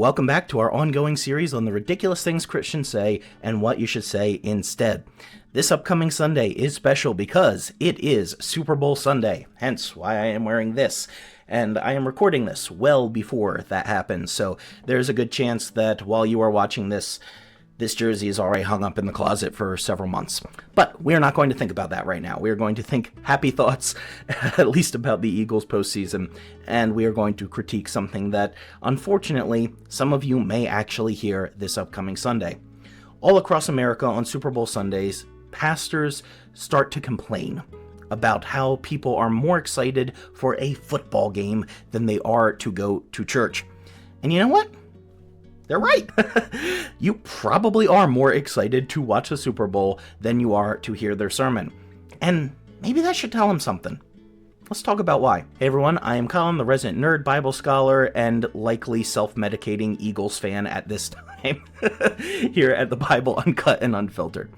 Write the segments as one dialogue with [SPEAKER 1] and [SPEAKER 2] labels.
[SPEAKER 1] Welcome back to our ongoing series on the ridiculous things Christians say and what you should say instead. This upcoming Sunday is special because it is Super Bowl Sunday, hence why I am wearing this. And I am recording this well before that happens, so there's a good chance that while you are watching this, this jersey is already hung up in the closet for several months. But we're not going to think about that right now. We are going to think happy thoughts, at least about the Eagles postseason, and we are going to critique something that, unfortunately, some of you may actually hear this upcoming Sunday. All across America on Super Bowl Sundays, pastors start to complain about how people are more excited for a football game than they are to go to church. And you know what? They're right. You probably are more excited to watch the Super Bowl than you are to hear their sermon. And maybe that should tell them something. Let's talk about why. Hey everyone, I am Colin, the resident nerd, Bible scholar, and likely self-medicating Eagles fan at this time here at the Bible Uncut and Unfiltered.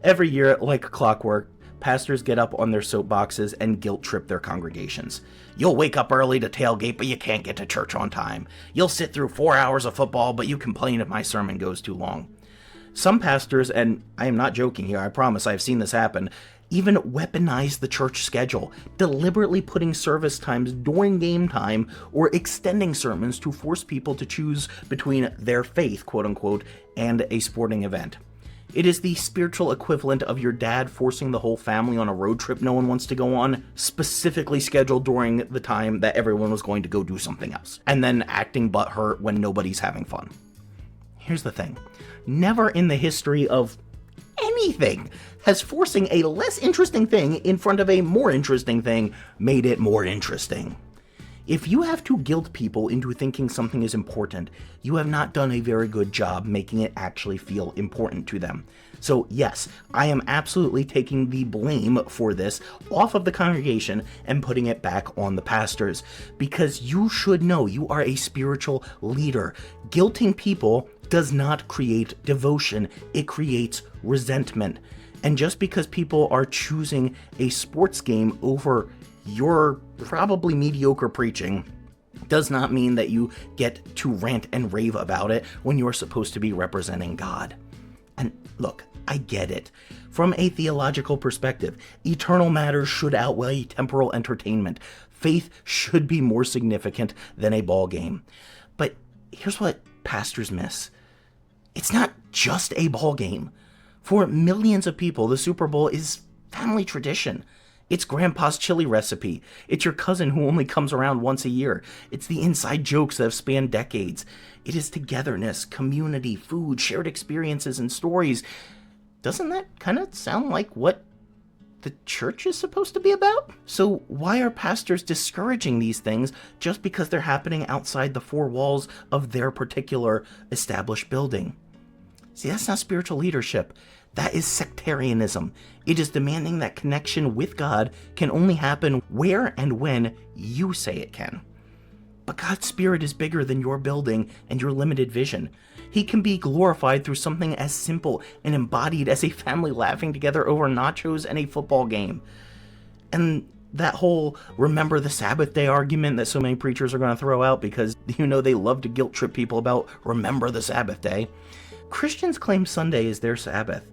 [SPEAKER 1] Every year, like clockwork, pastors get up on their soapboxes and guilt trip their congregations. You'll wake up early to tailgate, but you can't get to church on time. You'll sit through 4 hours of football, but you complain if my sermon goes too long. Some pastors, and I am not joking here, I promise I've seen this happen, even weaponize the church schedule, deliberately putting service times during game time or extending sermons to force people to choose between their faith, quote unquote, and a sporting event. It is the spiritual equivalent of your dad forcing the whole family on a road trip no one wants to go on, specifically scheduled during the time that everyone was going to go do something else, and then acting butthurt when nobody's having fun. Here's the thing. Never in the history of anything has forcing a less interesting thing in front of a more interesting thing made it more interesting. If you have to guilt people into thinking something is important, you have not done a very good job making it actually feel important to them. So yes, I am absolutely taking the blame for this off of the congregation and putting it back on the pastors, because you should know you are a spiritual leader. Guilting people does not create devotion, it creates resentment. And just because people are choosing a sports game over your probably mediocre preaching does not mean that you get to rant and rave about it when you are supposed to be representing God. And look, I get it. From a theological perspective, eternal matters should outweigh temporal entertainment. Faith should be more significant than a ball game. But here's what pastors miss. It's not just a ball game. For millions of people, the Super Bowl is family tradition. It's grandpa's chili recipe. It's your cousin who only comes around once a year. It's the inside jokes that have spanned decades. It is togetherness, community, food, shared experiences, and stories. Doesn't that kind of sound like what the church is supposed to be about? So why are pastors discouraging these things just because they're happening outside the four walls of their particular established building? See, that's not spiritual leadership. That is sectarianism. It is demanding that connection with God can only happen where and when you say it can. But God's Spirit is bigger than your building and your limited vision. He can be glorified through something as simple and embodied as a family laughing together over nachos and a football game. And that whole remember the Sabbath day argument that so many preachers are going to throw out because, you know, they love to guilt trip people about remember the Sabbath day. Christians claim Sunday is their Sabbath.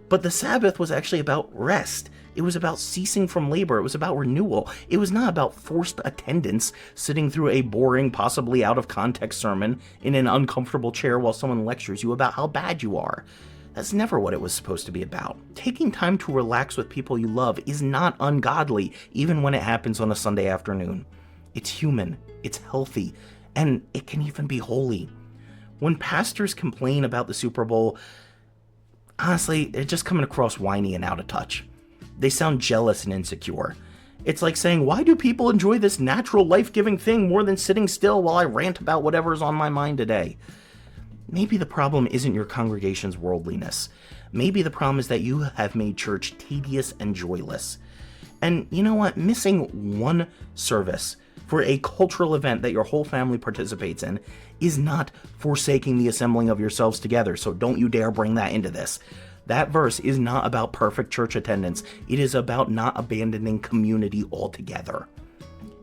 [SPEAKER 1] But the Sabbath was actually about rest. It was about ceasing from labor. It was about renewal. It was not about forced attendance, sitting through a boring, possibly out of context sermon in an uncomfortable chair while someone lectures you about how bad you are. That's never what it was supposed to be about. Taking time to relax with people you love is not ungodly, even when it happens on a Sunday afternoon. It's human, it's healthy, and it can even be holy. When pastors complain about the Super Bowl, honestly, they're just coming across whiny and out of touch. They sound jealous and insecure. It's like saying, why do people enjoy this natural, life-giving thing more than sitting still while I rant about whatever's on my mind today? Maybe the problem isn't your congregation's worldliness. Maybe the problem is that you have made church tedious and joyless. And you know what? Missing one service for a cultural event that your whole family participates in is not forsaking the assembling of yourselves together, so don't you dare bring that into this. That verse is not about perfect church attendance. It is about not abandoning community altogether.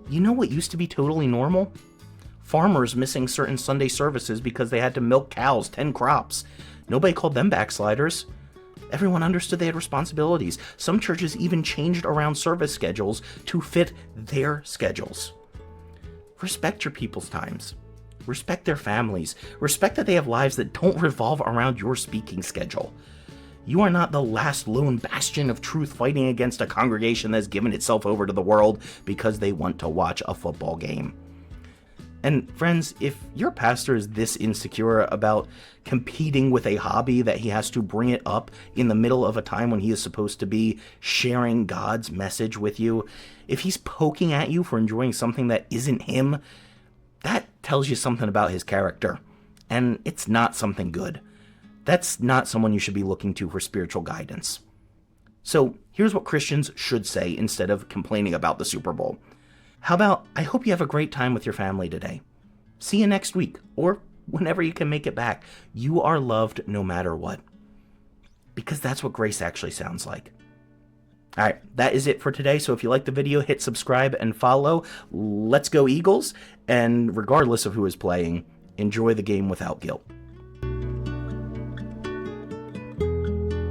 [SPEAKER 1] You know what used to be totally normal? Farmers missing certain Sunday services because they had to milk cows 10 crops. Nobody called them backsliders. Everyone understood they had responsibilities. Some churches even changed around service schedules to fit their schedules. Respect your people's times. Respect their families. Respect that they have lives that don't revolve around your speaking schedule. You are not the last lone bastion of truth fighting against a congregation that's given itself over to the world because they want to watch a football game. And friends, if your pastor is this insecure about competing with a hobby that he has to bring it up in the middle of a time when he is supposed to be sharing God's message with you, if he's poking at you for enjoying something that isn't him, that tells you something about his character. And it's not something good. That's not someone you should be looking to for spiritual guidance. So here's what Christians should say instead of complaining about the Super Bowl. How about, I hope you have a great time with your family today. See you next week, or whenever you can make it back. You are loved no matter what. Because that's what grace actually sounds like. All right, that is it for today. So if you like the video, hit subscribe and follow. Let's go Eagles. And regardless of who is playing, enjoy the game without guilt.